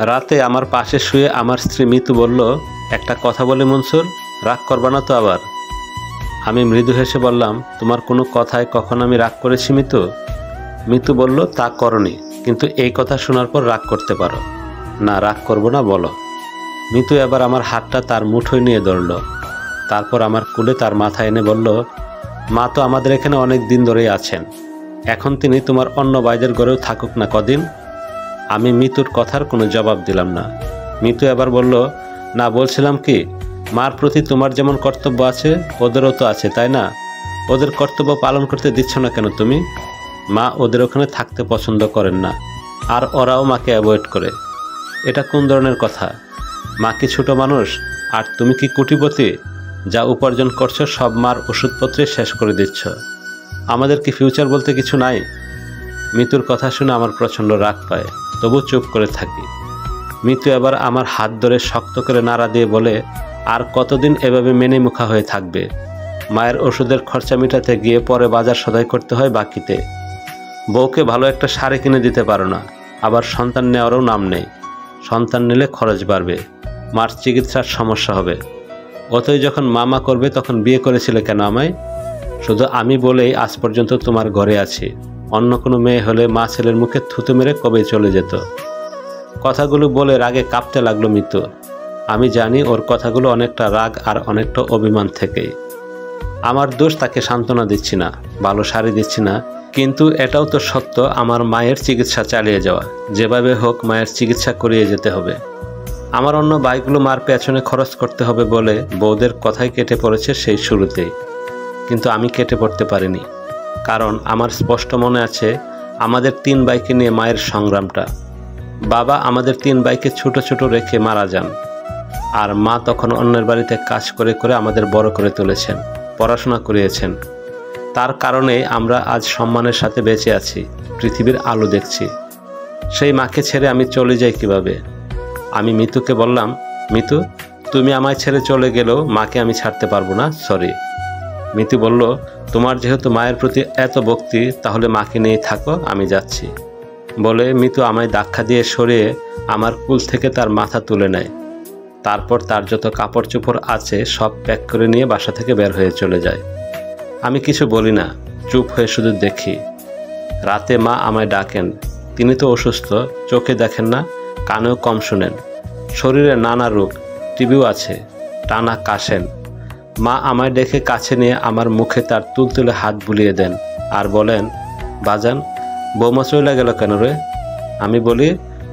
রাতে আমার পাশে শুয়ে আমার স্ত্রী মিতু বলল, একটা কথা বলে মনসুর, রাগ করবা না তো আবার? আমি মৃদু হেসে বললাম, তোমার কোনো কথায় কখন আমি রাগ করেছি মিতু? মিতু বলল, তা করনি, কিন্তু এই কথা শোনার পর রাগ করতে পারো। না, রাগ করব না, বলো। মিতু এবার আমার হাতটা তার মুঠোয় নিয়ে ধরল, তারপর আমার কুলে তার মাথা এনে বলল, মা তো আমাদের এখানে অনেক দিন ধরেই আছেন, এখন তিনি তোমার অন্য ভাইদের ঘরেও থাকুক না কদিন। আমি মিতুর কথার কোনো জবাব দিলাম না। মিতু এবার বলল, না, বলছিলাম কি, মার প্রতি তোমার যেমন কর্তব্য আছে ওদেরও তো আছে, তাই না? ওদের কর্তব্য পালন করতে দিচ্ছ না কেন তুমি? মা ওদের ওখানে থাকতে পছন্দ করেন না, আর ওরাও মাকে অ্যাভয়েড করে। এটা কোন ধরনের কথা? মা কি ছোট মানুষ, আর তুমি কি কোটিপতি? যা উপার্জন করছো সব মার ওষুধপত্রে শেষ করে দিচ্ছ। আমাদের কি ফিউচার বলতে কিছু নাই? মিতুর কথা শুনে আমার প্রচণ্ড রাগ পায়, তবু চুপ করে থাকি। মিতু এবার আমার হাত ধরে শক্ত করে নাড়া দিয়ে বলে, আর কতদিন এভাবে মেনে মুখা হয়ে থাকবে? মায়ের ওষুধের খরচা মেটাতে গিয়ে পরে বাজার সদাই করতে হয় বাকিতে। বউকে ভালো একটা শাড়ি কিনে দিতে পারো না, আবার সন্তান নেওয়ারও নাম নেই। সন্তান নিলে খরচ বাড়বে, মার চিকিৎসার সমস্যা হবে। অতই যখন মামা করবে তখন বিয়ে করেছিলে কেন আমায়? শুধু আমি বলেই আজ পর্যন্ত তোমার ঘরে আছি। অন্য কোনো মেয়ে হলে মা ছেলের মুখে থুতু মেরে কবেই চলে যেত। কথাগুলো বলে রাগে কাঁপতে লাগলো মিতু। আমি জানি ওর কথাগুলো অনেকটা রাগ আর অনেকটা অভিমান থেকেই। আমার দোষ, তাকে সান্ত্বনা দিচ্ছি না, ভালো শাড়ি দিচ্ছি না, কিন্তু এটাও তো সত্য, আমার মায়ের চিকিৎসা চালিয়ে যাওয়া, যেভাবে হোক মায়ের চিকিৎসা করিয়ে যেতে হবে। আমার অন্য ভাইগুলো মার পেছনে খরচ করতে হবে বলে বউদের কথাই কেটে পড়েছে সেই শুরুতেই, কিন্তু আমি কেটে পড়তে পারিনি। কারণ আমার স্পষ্ট মনে আছে আমাদের 3 ভাইকে নিয়ে মায়ের সংগ্রামটা। বাবা আমাদের 3 ভাইকে ছোট ছোট রেখে মারা যান, আর মা তখন অন্যের বাড়িতে কাজ করে করে আমাদের বড় করে তুলেছেন, পড়াশোনা করিয়েছেন। তার কারণে আমরা আজ সম্মানের সাথে বেঁচে আছি, পৃথিবীর আলো দেখছি। সেই মাকে ছেড়ে আমি চলে যাই কিভাবে? আমি মিতুকে বললাম, মিতু, তুমি আমায় ছেড়ে চলে গেলেও মাকে আমি ছাড়তে পারবো না, সরি। মিতু বলল, তোমার যেহেতু মায়ের প্রতি এত ভক্তি, তাহলে মাকে নিয়ে থাকো, আমি যাচ্ছি। বলে মিতু আমায় ধাক্কা দিয়ে সরিয়ে আমার কুল থেকে তার মাথা তুলে নেয়। তারপর তার যত কাপড় চোপড় আছে সব প্যাক করে নিয়ে বাসা থেকে বের হয়ে চলে যায়। আমি কিছু বলি না, চুপ হয়ে শুধু দেখি। রাতে মা আমায় ডাকেন। তিনি তো অসুস্থ, চোখে দেখেন না, কানেও কম শোনেন, শরীরে নানা রোগ, টিবিও আছে, টানা কাশেন। মা আমায় ডেকে কাছে নিয়ে আমার মুখে তার তুলতুলে হাত বুলিয়ে দেন আর বলেন, বাজান, বৌমা চলে গেল কেন রে? আমি বলি,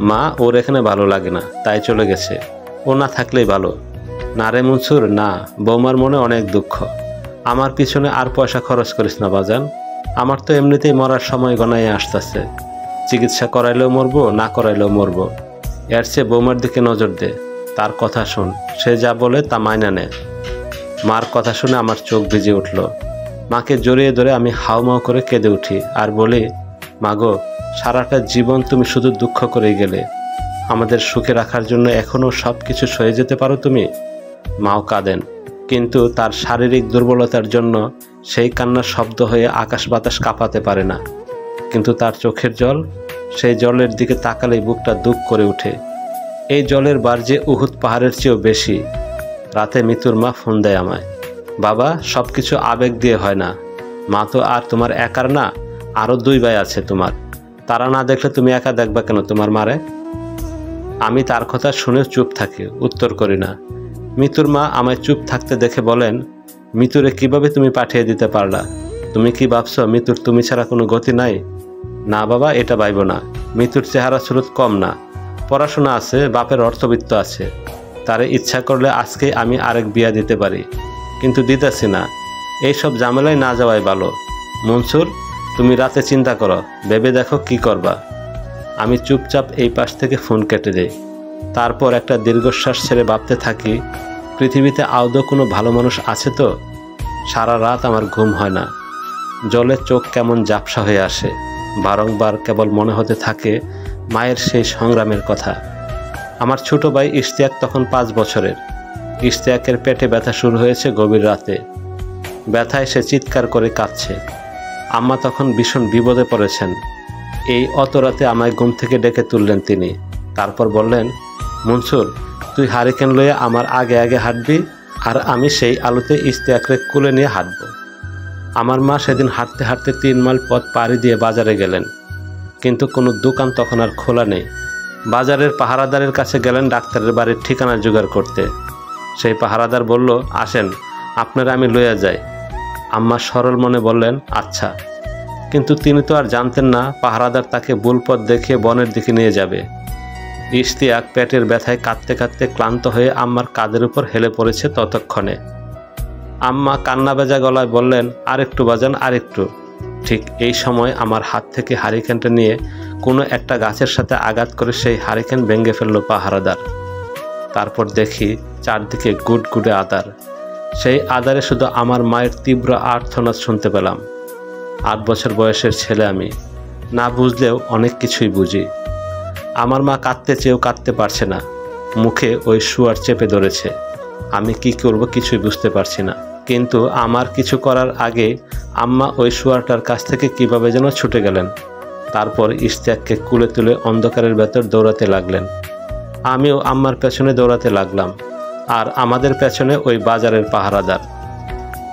মা, ওর এখানে ভালো লাগে না, তাই চলে গেছে, ও না থাকলেই ভালো। না রে মনসুর, না, বৌমার মনে অনেক দুঃখ। আমার পিছনে আর পয়সা খরচ করিস না বাজান, আমার তো এমনিতেই মরার সময় গণায় আসতেছে। চিকিৎসা করাইলেও মরবো, না করাইলেও মরবো। এর চেয়ে বৌমার দিকে নজর দে, তার কথা শুন, সে যা বলে তা মাইনা নে। মার কথা শুনে আমার চোখ ভিজে উঠল। মাকে জড়িয়ে ধরে আমি হাউমাউ করে কেঁদে উঠি আর বলি, মাগো, সারাটা জীবন তুমি শুধু দুঃখ করেই গেলে, আমাদের সুখে রাখার জন্য এখনও সব কিছু সয়ে যেতে পারো তুমি। মাও কাঁদেন, কিন্তু তার শারীরিক দুর্বলতার জন্য সেই কান্নার শব্দ হয়ে আকাশ বাতাস কাঁপাতে পারে না। কিন্তু তার চোখের জল, সেই জলের দিকে তাকালেই বুকটা দুঃখ করে ওঠে। এই জলের বার যে উহুদ পাহাড়ের চেয়েও বেশি। রাতে মিতুর মা ফোন দেয় আমায়, বাবা, সব কিছু আবেগ দিয়ে হয় না, মা তো আর তোমার একার না, আরও 2 ভাই আছে তোমার, তারা না দেখলে তুমি একা দেখবা কেন তোমার মারে? আমি তার কথা শুনে চুপ থাকি, উত্তর করি না। মিতুর মা আমায় চুপ থাকতে দেখে বলেন, মিতুরে কিভাবে তুমি পাঠিয়ে দিতে পারলা? তুমি কি ভাবছো মিতুর তুমি ছাড়া কোনো গতি নাই? না বাবা, এটা ভাইব না। মিতুর চেহারা স্রোত কম না, পড়াশোনা আছে, বাপের অর্থবিত্ত আছে, তারে ইচ্ছা করলে আজকে আমি আরেক বিয়া দিতে পারি, কিন্তু দিতেছি না। এইসব ঝামেলায় না যাওয়াই ভালো। মনসুর, তুমি রাতে চিন্তা করো, ভেবে দেখো কি করবা। আমি চুপচাপ এই পাশ থেকে ফোন কেটে দেই। তারপর একটা দীর্ঘশ্বাস ছেড়ে ভাবতে থাকি, পৃথিবীতে আদৌ কোনো ভালো মানুষ আছে তো? সারা রাত আমার ঘুম হয় না, জলে চোখ কেমন ঝাপসা হয়ে আসে, বারংবার কেবল মনে হতে থাকে মায়ের সেই সংগ্রামের কথা। আমার ছোট ভাই ইশতিয়াক তখন 5 বছরের। ইশতিয়াকের পেটে ব্যথা শুরু হয়েছে গভীর রাতে, ব্যথায় সে চিৎকার করে কাঁদছে। আম্মা তখন ভীষণ বিপদে পড়েছেন। এই অত রাতে আমায় ঘুম থেকে ডেকে তুললেন তিনি। তারপর বললেন, মনসুর, তুই হারিকেন লয়ে আমার আগে আগে হাঁটবি, আর আমি সেই আলোতে ইশতিয়াকরে কুলে নিয়ে হাঁটব। আমার মা সেদিন হাঁটতে হাঁটতে 3 মাইল পথ পাড়ি দিয়ে বাজারে গেলেন, কিন্তু কোনো দোকান তখন আর খোলা নেই। বাজারের পাহারাদারের কাছে গেলেন ডাক্তারের বাড়ির ঠিকানা জোগাড় করতে। সেই পাহারাদার বলল, আসেন, আপনারা আমি লইয়া যাই। আম্মা সরল মনে বললেন, আচ্ছা। কিন্তু তিনি তো আর জানতেন না পাহারাদার তাকে ভুল পথ দেখিয়ে বনের দিকে নিয়ে যাবে। ইশতিয়াক পেটের ব্যথায় কাঁদতে কাঁদতে ক্লান্ত হয়ে আম্মার কাঁধের উপর হেলে পড়েছে ততক্ষণে। আম্মা কান্না ভেজা গলায় বললেন, আরেকটু বাজান, আরেকটু। ঠিক এই সময় আমার হাত থেকে হারিকেনটা নিয়ে কোনো একটা গাছের সাথে আঘাত করে সেই হারিকেন ভেঙে ফেলল পাহারাদার। তারপর দেখি চারদিকে গুটগুটে আদার। সেই আদারে শুধু আমার মায়ের তীব্র আর্তনাদ শুনতে পেলাম। 8 বছর বয়সের ছেলে আমি, না বুঝলেও অনেক কিছুই বুঝি। আমার মা কাঁদতে চেয়েও কাঁদতে পারছে না, মুখে ওই শুয়ার চেপে ধরেছে। আমি কি করব কিছুই বুঝতে পারছি না। কিন্তু আমার কিছু করার আগে আম্মা ওই শুয়ারটার কাছ থেকে কিভাবে যেন ছুটে গেলেন। তারপর ইশতিয়াককে কুলে তুলে অন্ধকারের ভেতর দৌড়াতে লাগলেন। আমিও আম্মার পেছনে দৌড়াতে লাগলাম, আর আমাদের পেছনে ওই বাজারের পাহারাদার।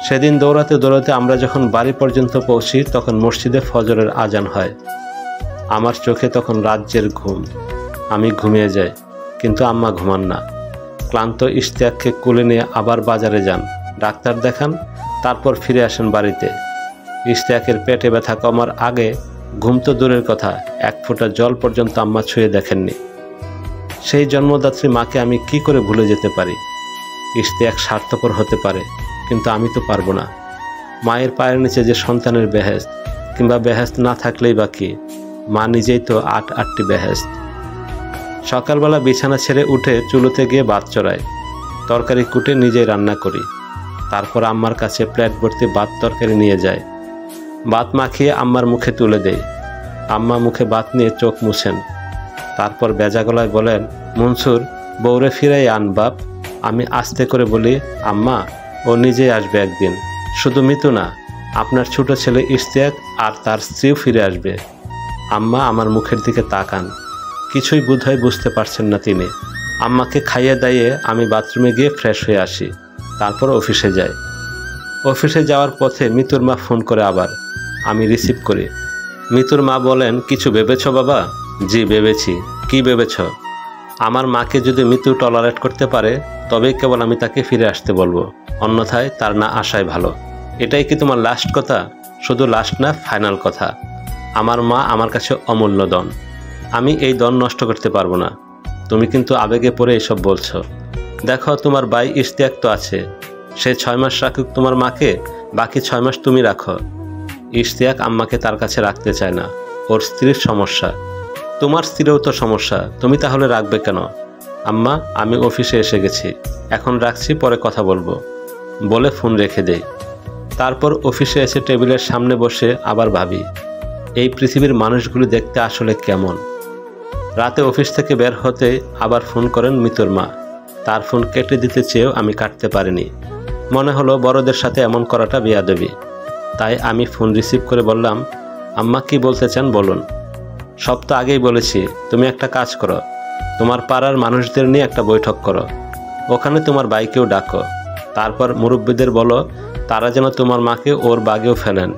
সেদিন দৌড়াতে দৌড়াতে আমরা যখন বাড়ি পর্যন্ত পৌঁছি তখন মসজিদে ফজরের আজান হয়। আমার চোখে তখন রাজ্যের ঘুম। আমি ঘুমিয়ে যাই, কিন্তু আম্মা ঘুমান না। ক্লান্ত ইশতিয়াককে কুলে নিয়ে আবার বাজারে যান, ডাক্তার দেখান, তারপর ফিরে আসেন বাড়িতে। ইশতিয়াকের পেটে ব্যথা কমার আগে ঘুম তো দূরের কথা, 1 ফোঁটা জল পর্যন্ত আম্মা ছুঁয়ে দেখেননি। সেই জন্মদাত্রী মাকে আমি কি করে ভুলে যেতে পারি? ইশতিয়াক স্বার্থপর হতে পারে, কিন্তু আমি তো পারবো না। মায়ের পায়ের নিচে যে সন্তানের বেহেশত, কিংবা বেহেশত না থাকলেই বা কি, মা নিজেই তো 8টি বেহেশত। সকালবেলা বিছানা ছেড়ে উঠে চুলোতে গিয়ে ভাত চড়াই, তরকারি কুটে নিজেই রান্না করি। তারপর আম্মার কাছে প্লেট ভর্তি ভাত তরকারি নিয়ে যায়। ভাত মাখিয়ে আম্মার মুখে তুলে দেয়। আম্মা মুখে ভাত নিয়ে চোখ মুছেন। তারপর বেজা গলায় বলেন, মনসুর, বউরে ফিরাই আন বাপ। আমি আস্তে করে বলি, আম্মা, ও নিজেই আসবে একদিন। শুধু মিতু না, আপনার ছোট ছেলে ইশতিয়াক আর তার স্ত্রীও ফিরে আসবে। আম্মা আমার মুখের দিকে তাকান, কিছুই বোধহয় বুঝতে পারছেন না তিনি। আম্মাকে খাইয়ে দাইয়ে আমি বাথরুমে গিয়ে ফ্রেশ হয়ে আসি, তারপর অফিসে যাই। অফিসে যাওয়ার পথে মিতুর মা ফোন করে আবার। আমি রিসিভ করি। মিতুর মা বলেন, কিছু ভেবেছ বাবা? জি ভেবেছি। কি ভেবেছ? আমার মাকে যদি মিতু টলারেট করতে পারে তবেই কেবল আমি তাকে ফিরে আসতে বলবো, অন্যথায় তার না আসাই ভালো। এটাই কি তোমার লাস্ট কথা? শুধু লাস্ট না, ফাইনাল কথা। আমার মা আমার কাছে অমূল্য ধন, আমি এই ধন নষ্ট করতে পারবো না। তুমি কিন্তু আবেগে পড়ে এসব বলছো। দেখো, তোমার ভাই ইশতিয়াক তো আছে, সে 6 মাস রাখুক তোমার মাকে, বাকি 6 মাস তুমি রাখো। ইশতিয়াক আম্মাকে তার কাছে রাখতে চায় না, ওর স্ত্রীর সমস্যা। তোমার স্ত্রীরও তো সমস্যা, তুমি তাহলে রাখবে কেন? আম্মা, আমি অফিসে এসে গেছি, এখন রাখছি, পরে কথা বলবো বলে ফোন রেখে দেই। তারপর অফিসে এসে টেবিলের সামনে বসে আবার ভাবি, এই পৃথিবীর মানুষগুলি দেখতে আসলে কেমন। রাতে অফিস থেকে বের হতে আবার ফোন করেন মিতুর মা। তার ফোন কেটে দিতে চেয়েও আমি কাটতে পারিনি। মনে হলো বড়দের সাথে এমন করাটা বেয়াদবি। তাই আমি ফোন রিসিভ করে বললাম, আম্মা কি বলতে চান বলুন। সব তো আগেই বলেছি, তুমি একটা কাজ করো, তোমার পাড়ার মানুষদের নিয়ে একটা বৈঠক করো, ওখানে তোমার ভাইকেও ডাকো। তারপর মুরব্বীদের বলো তারা যেন তোমার মাকে ওর বাগেও ফেলেন।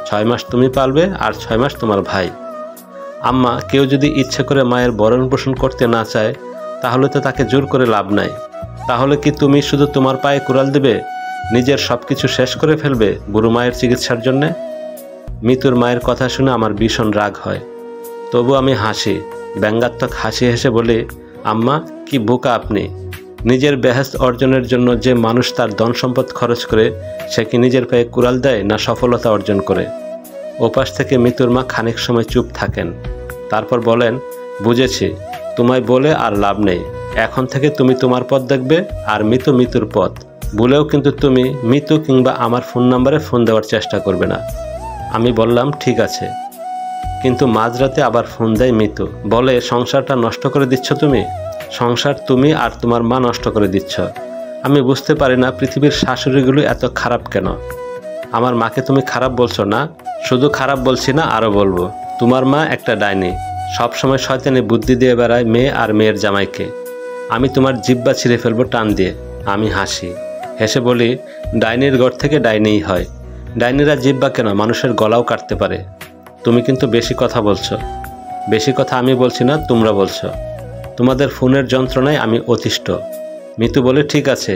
6 মাস তুমি পালবে আর 6 মাস তোমার ভাই। আম্মা, কেউ যদি ইচ্ছে করে মায়ের ভরণ পোষণ করতে না চায় তাহলে তো তাকে জোর করে লাভ নাই। তাহলে কি তুমি শুধু তোমার পায়ে কুড়াল দেবে, নিজের সব কিছু শেষ করে ফেলবে বুড়ো মায়ের চিকিৎসার জন্যে? মিতুর মায়ের কথা শুনে আমার ভীষণ রাগ হয়। তবু আমি হাসি, ব্যঙ্গাত্মক হাসি হেসে বলি, আম্মা, কি বোকা আপনি। নিজের বেহেশত অর্জনের জন্য যে মানুষ তার ধন সম্পদ খরচ করে, সে কি নিজের পায়ে কুড়াল দেয় না সফলতা অর্জন করে? ওপাশ থেকে মিতুর মা খানিক সময় চুপ থাকেন, তারপর বলেন, বুঝেছি, তোমায় বলে আর লাভ নেই। এখন থেকে তুমি তোমার পথ দেখবে আর মিতু মিতুর পথ। ভুলেও কিন্তু তুমি মিতু কিংবা আমার ফোন নাম্বারে ফোন দেওয়ার চেষ্টা করবে না। আমি বললাম, ঠিক আছে। কিন্তু মাঝরাতে আবার ফোন দেয় মিতু, বলে, সংসারটা নষ্ট করে দিচ্ছ তুমি। সংসার তুমি আর তোমার মা নষ্ট করে দিচ্ছ। আমি বুঝতে পারি না পৃথিবীর শাশুড়িগুলো এত খারাপ কেন। আমার মাকে তুমি খারাপ বলছো না? শুধু খারাপ বলছি না, আরও বলবো, তোমার মা একটা ডাইনি, সবসময় শয়তানি বুদ্ধি দিয়ে বেড়ায় মেয়ে আর মেয়ের জামাইকে। আমি তোমার জিহ্বা ছিঁড়ে ফেলবো টান দিয়ে। আমি হাসি, হেসে বলি, ডাইনির ঘর থেকে ডাইনিই হয়। ডাইনিরা জিহ্বা কেন, মানুষের গলাও কাটতে পারে। তুমি কিন্তু বেশি কথা বলছো। বেশি কথা আমি বলছি না, তোমরা বলছো। তোমাদের ফোনের যন্ত্রণায় আমি অতিষ্ঠ। মিতু বলে, ঠিক আছে,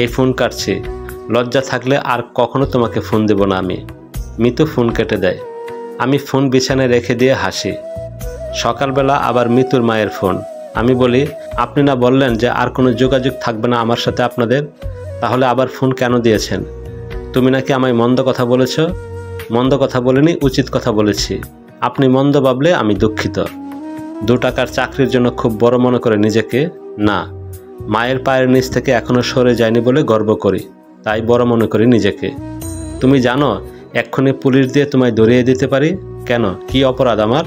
এই ফোন কাটছি। লজ্জা থাকলে আর কখনো তোমাকে ফোন দেব না আমি। মিতু ফোন কেটে দেয়। আমি ফোন বিছানায় রেখে দিয়ে হাসি। সকালবেলা আবার মিতুর মায়ের ফোন। আমি বলি, আপনি না বললেন যে আর কোনো যোগাযোগ থাকবে না আমার সাথে আপনাদের, তাহলে আবার ফোন কেন দিয়েছেন? তুমি নাকি আমায় মন্দ কথা বলেছ। মন্দ কথা বলিনি, উচিত কথা বলেছি। আপনি মন্দ ভাবলে আমি দুঃখিত। 2 টাকার চাকরির জন্য খুব বড় মনে করে নিজেকে না, মায়ের পায়ের নিচ থেকে এখনও সরে যায়নি বলে গর্ব করি, তাই বড় মনে করি নিজেকে। তুমি জানো এক্ষুনি পুলিশ দিয়ে তোমায় ধরিয়ে দিতে পারি। কেন, কি অপরাধ আমার?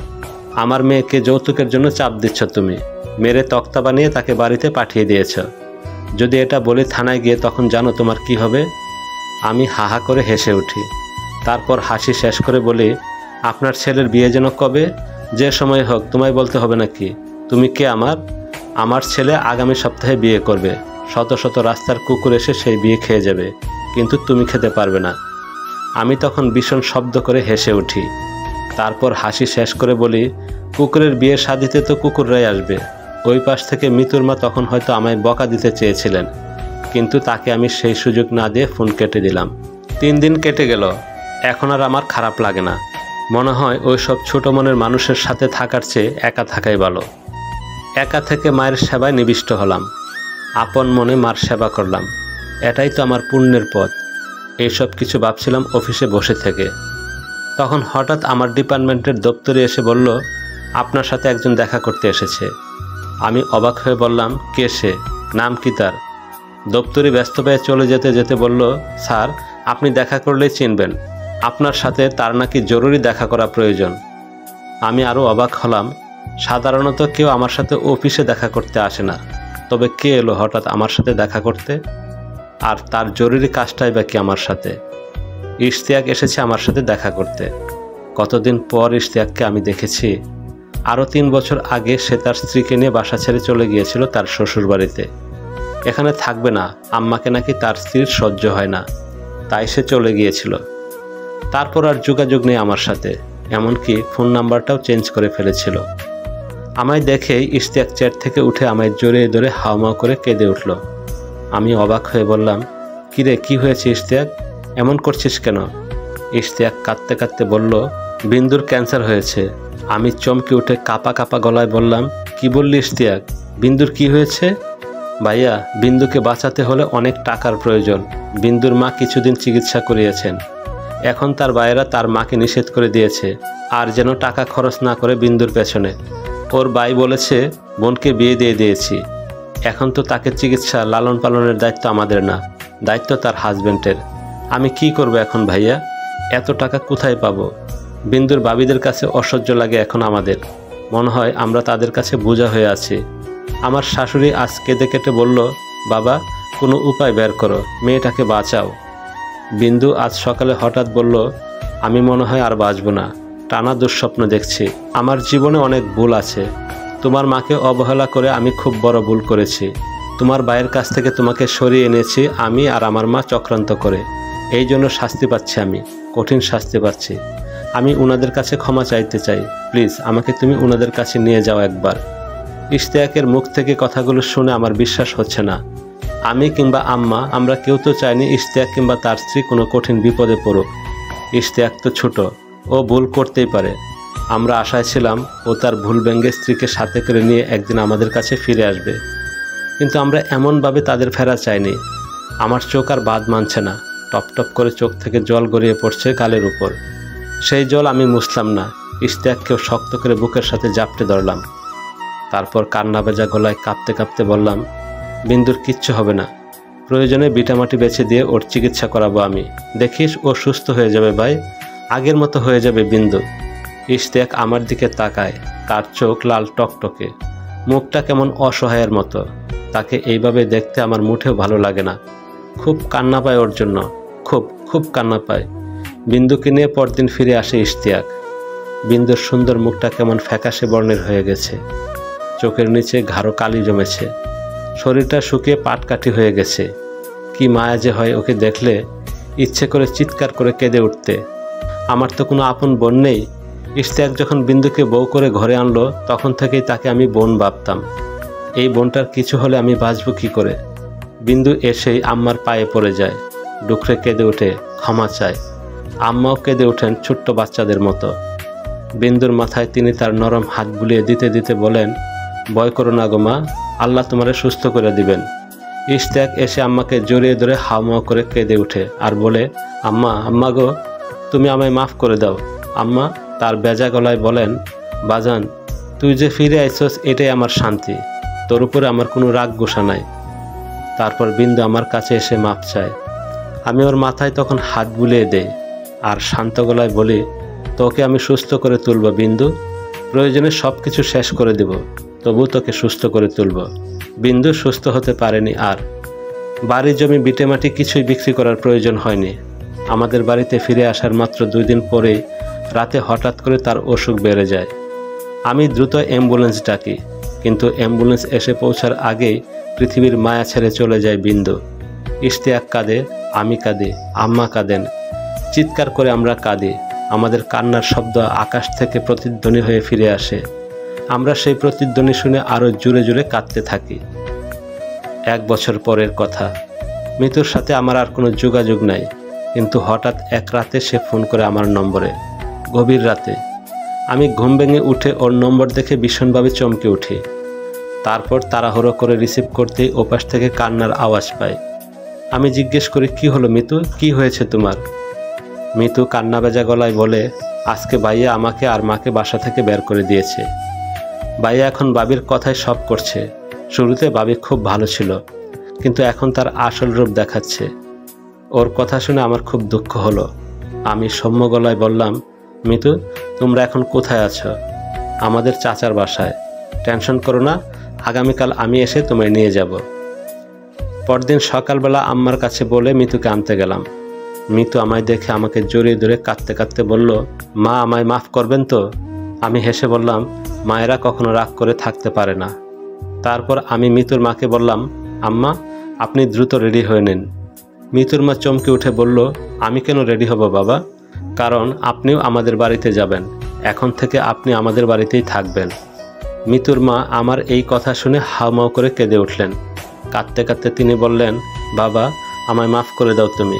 আমার মেয়েকে যৌতুকের জন্য চাপ দিচ্ছ তুমি। মেরে তক্তা বানিয়ে তাকে বাড়িতে পাঠিয়ে দিয়েছ। যদি এটা বলি থানায় গিয়ে, তখন জানো তোমার কি হবে? আমি হাহা করে হেসে উঠি। তারপর হাসি শেষ করে বলি, আপনার ছেলের বিয়ে যেন কবে? যে সময় হোক, তোমায় বলতে হবে নাকি? তুমি কে আমার? আমার ছেলে আগামী সপ্তাহে বিয়ে করবে। শত শত রাস্তার কুকুর এসে সেই বিয়ে খেয়ে যাবে, কিন্তু তুমি খেতে পারবে না। আমি তখন ভীষণ শব্দ করে হেসে উঠি। তারপর হাসি শেষ করে বলি, কুকুরের বিয়ে শাদিতে তো কুকুররাই আসবে। ওই পাশ থেকে মিতুর মা তখন হয়তো আমায় বকা দিতে চেয়েছিলেন, কিন্তু তাকে আমি সেই সুযোগ না দিয়ে ফোন কেটে দিলাম। 3 দিন কেটে গেল। এখন আর আমার খারাপ লাগে না। মনে হয় ওই সব ছোট মনের মানুষের সাথে থাকার চেয়ে একা থাকাই ভালো। একা থেকে মায়ের সেবায় নিবিষ্ট হলাম। আপন মনে মার সেবা করলাম। এটাই তো আমার পুণ্যের পথ। এইসব কিছু ভাবছিলাম অফিসে বসে থেকে। তখন হঠাৎ আমার ডিপার্টমেন্টের দপ্তরে এসে বলল, আপনার সাথে একজন দেখা করতে এসেছে। আমি অবাক হয়ে বললাম, কে সে? নাম কি তার? দপ্তরে ব্যস্ত পেয়ে চলে যেতে যেতে বলল, স্যার, আপনি দেখা করলেই চিনবেন। আপনার সাথে তার নাকি জরুরি দেখা করা প্রয়োজন। আমি আরও অবাক হলাম। সাধারণত কেউ আমার সাথে অফিসে দেখা করতে আসে না, তবে কে এলো হঠাৎ আমার সাথে দেখা করতে? আর তার জরুরি কাজটাই বা কি আমার সাথে? ইশতিয়াক এসেছে আমার সাথে দেখা করতে। কতদিন পর ইশতিয়াককে আমি দেখেছি। আরও 3 বছর আগে সে তার স্ত্রীকে নিয়ে বাসা ছেড়ে চলে গিয়েছিল তার শ্বশুর বাড়িতে। এখানে থাকবে না, আম্মাকে নাকি তার স্ত্রীর সহ্য হয় না, তাই সে চলে গিয়েছিল। তারপর আর যোগাযোগ নেই আমার সাথে, এমনকি ফোন নাম্বারটাও চেঞ্জ করে ফেলেছিল। আমায় দেখেই ইশতিয়াক চেয়ার থেকে উঠে আমায় জড়িয়ে ধরে হাওমাও করে কেঁদে উঠল। আমি অবাক হয়ে বললাম, কিরে, কি হয়েছে ইশতিয়াক? এমন করছিস কেন? ইশতিয়াক কাঁদতে কাঁদতে বলল, বিন্দুর ক্যান্সার হয়েছে। আমি চমকে উঠে কাঁপা কাঁপা গলায় বললাম, কি বললি ইশতিয়াক? বিন্দুর কি হয়েছে? ভাইয়া, বিন্দুকে বাঁচাতে হলে অনেক টাকার প্রয়োজন। বিন্দুর মা কিছুদিন চিকিৎসা করিয়েছেন। এখন তার ভাইয়েরা তার মাকে নিষেধ করে দিয়েছে আর যেন টাকা খরচ না করে বিন্দুর পেছনে। ওর ভাই বলেছে বোনকে বিয়ে দিয়ে দিয়েছি। এখন তো তাকে চিকিৎসা লালন পালনের দায়িত্ব আমাদের না, দায়িত্ব তার হাজবেন্ডের। আমি কি করব এখন ভাইয়া? এত টাকা কোথায় পাবো? বিন্দুর ভাবিদের কাছে অসহ্য লাগে এখন আমাদের। মনে হয় আমরা তাদের কাছে বোঝা হয়ে আছি। আমার শাশুড়ি আজ কেঁদে কেটে বলল, বাবা, কোনো উপায় বের করো, মেয়েটাকে বাঁচাও। বিন্দু আজ সকালে হঠাৎ বলল, আমি মনে হয় আর বাঁচব না, টানা দুঃস্বপ্ন দেখছি। আমার জীবনে অনেক ভুল আছে। তোমার মাকে অবহেলা করে আমি খুব বড় ভুল করেছি। তোমার ভাইয়ের কাছ থেকে তোমাকে সরিয়ে এনেছি আমি আর আমার মা চক্রান্ত করে। এই জন্য শাস্তি পাচ্ছি, আমি কঠিন শাস্তি পাচ্ছি। আমি উনাদের কাছে ক্ষমা চাইতে চাই। প্লিজ আমাকে তুমি উনাদের কাছে নিয়ে যাও একবার। ইশতিয়াকের মুখ থেকে কথাগুলো শুনে আমার বিশ্বাস হচ্ছে না। আমি কিংবা আম্মা, আমরা কেউ তো চাইনি ইশতিয়াক কিংবা তার স্ত্রী কোনো কঠিন বিপদে পড়ুক। ইশতিয়াক তো ছোট, ও ভুল করতেই পারে। আমরা আশায় ছিলাম ও তার ভুল ভেঙে স্ত্রীকে সাথে করে নিয়ে একদিন আমাদের কাছে ফিরে আসবে, কিন্তু আমরা এমনভাবে তাদের ফেরা চাইনি। আমার চোখ আর বাদ মানছে না। টপ টপ করে চোখ থেকে জল গড়িয়ে পড়ছে গালের উপর। সেই জল আমি মুছলাম না। ইশতিয়াককেও শক্ত করে বুকের সাথে জাপটে ধরলাম। তারপর কান্না ভেজা গলায় কাঁপতে কাঁপতে বললাম, বিন্দুর কিচ্ছু হবে না। প্রয়োজনে বিটামাটি বেছে দিয়ে ওর চিকিৎসা করাবো আমি। দেখিস ও সুস্থ হয়ে যাবে ভাই, আগের মতো হয়ে যাবে বিন্দু। ইশতিয়াক আমার দিকে তাকায়। তার চোখ লাল টকটকে, মুখটা কেমন অসহায়ের মতো। তাকে এইভাবে দেখতে আমার মুঠেও ভালো লাগে না। খুব কান্না পায় ওর জন্য, খুব খুব কান্না পায়। বিন্দুকে নিয়ে পরদিন ফিরে আসে ইশতিয়াক। বিন্দুর সুন্দর মুখটা কেমন ফ্যাকাশে বর্ণের হয়ে গেছে, চোখের নিচে গাঢ় কালি জমেছে, শরীরটা শুকিয়ে পাটকাঠি হয়ে গেছে। কি মায়া যে হয় ওকে দেখলে, ইচ্ছে করে চিৎকার করে কেঁদে উঠতে। আমার তো কোনো আপন বোন নেই। ইশতিয়াক যখন বিন্দুকে বউ করে ঘরে আনলো তখন থেকেই তাকে আমি বোন ভাবতাম। এই বোনটার কিছু হলে আমি বাঁচব কী করে? বিন্দু এসেই আম্মার পায়ে পড়ে যায়, ডুকরে কেঁদে উঠে ক্ষমা চায়। আম্মাও কেঁদে ওঠেন ছোট্ট বাচ্চাদের মতো। বিন্দুর মাথায় তিনি তার নরম হাত বুলিয়ে দিতে দিতে বলেন, ভয় করো না গো মা, আল্লাহ তোমারে সুস্থ করে দিবেন। ইশতিয়াক এসে আম্মাকে জড়িয়ে ধরে হাওমাও করে কেঁদে উঠে আর বলে, আম্মা, আম্মা গো, তুমি আমায় মাফ করে দাও। আম্মা তার বেজা গলায় বলেন, বাজান, তুই যে ফিরে আইছস এটাই আমার শান্তি, তোর উপরে আমার কোনো রাগ গোসা নাই। তারপর বিন্দু আমার কাছে এসে মাপ চায়। আমি ওর মাথায় তখন হাত বুলিয়ে দেই আর শান্ত গলায় বলি, তোকে আমি সুস্থ করে তুলব বিন্দু, প্রয়োজনে সব কিছু শেষ করে দেব, তবু তোকে সুস্থ করে তুলব। বিন্দু সুস্থ হতে পারেনি আর। বাড়ি জমি বিটেমাটি কিছুই বিক্রি করার প্রয়োজন হয়নি। আমাদের বাড়িতে ফিরে আসার মাত্র 2 দিন পরেই রাতে হঠাৎ করে তার অসুখ বেড়ে যায়। আমি দ্রুত অ্যাম্বুলেন্স ডাকি, কিন্তু অ্যাম্বুলেন্স এসে পৌঁছার আগেই পৃথিবীর মায়া ছেড়ে চলে যায় বিন্দু। ইশতিয়াক কাঁদে, আমি কাঁদি, আম্মা কাঁদেন, চিৎকার করে আমরা কাঁদি। আমাদের কান্নার শব্দ আকাশ থেকে প্রতিধ্বনি হয়ে ফিরে আসে। আমরা সেই প্রতিধ্বনি শুনে আরও জোরে জোরে কাঁদতে থাকি। 1 বছর পরের কথা। মিতুর সাথে আমার আর কোনো যোগাযোগ নাই, কিন্তু হঠাৎ এক রাতে সে ফোন করে আমার নম্বরে, গভীর রাতে। আমি ঘুম ভেঙে উঠে ওর নম্বর দেখে ভীষণভাবে চমকে উঠি। তারপর তাড়াহুড়ো করে রিসিভ করতেই ওপাশ থেকে কান্নার আওয়াজ পাই। আমি জিজ্ঞেস করি, কি হলো মিতু, কি হয়েছে তোমার? মিতু কান্না ভেজা গলায় বলে, আজকে ভাইয়া আমাকে আর মাকে বাসা থেকে বের করে দিয়েছে। ভাইয়া এখন বাবির কথায় সব করছে। শুরুতে বাবি খুব ভালো ছিল, কিন্তু এখন তার আসল রূপ দেখাচ্ছে। ওর কথা শুনে আমার খুব দুঃখ হলো। আমি সৌম্য গলায় বললাম, মিতু, তোমরা এখন কোথায় আছো? আমাদের চাচার বাসায়। টেনশন করো না, আগামীকাল আমি এসে তোমায় নিয়ে যাব। পরদিন সকালবেলা আম্মার কাছে বলে মিতুকে আনতে গেলাম। মিতু আমায় দেখে আমাকে জড়িয়ে ধরে কাঁদতে কাঁদতে বলল, মা, আমায় মাফ করবেন তো? আমি হেসে বললাম, মায়েরা কখনো রাগ করে থাকতে পারে না। তারপর আমি মিতুর মাকে বললাম, আম্মা, আপনি দ্রুত রেডি হয়ে নিন। মিতুর মা চমকে উঠে বলল, আমি কেন রেডি হব বাবা? কারণ আপনিও আমাদের বাড়িতে যাবেন, এখন থেকে আপনি আমাদের বাড়িতেই থাকবেন। মিতুর মা আমার এই কথা শুনে হাউমাউ করে কেঁদে উঠলেন। কাঁদতে কাঁদতে তিনি বললেন, বাবা, আমায় মাফ করে দাও তুমি।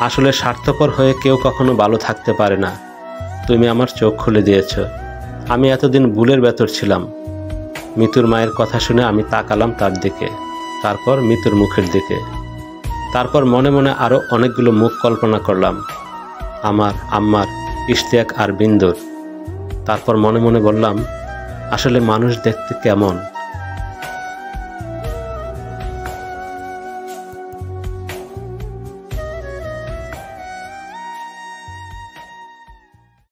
আসলে স্বার্থপর হয়ে কেউ কখনো ভালো থাকতে পারে না। তুমি আমার চোখ খুলে দিয়েছ। আমি এতদিন ভুলের ভেতর ছিলাম। মিতুর মায়ের কথা শুনে আমি তাকালাম তার দিকে, তারপর মিতুর মুখের দিকে। তারপর মনে মনে আরও অনেকগুলো মুখ কল্পনা করলাম, আমার, আম্মার, ইশতিয়াক আর বিন্দুর। তারপর মনে মনে বললাম, আসলে মানুষ দেখতে কেমন?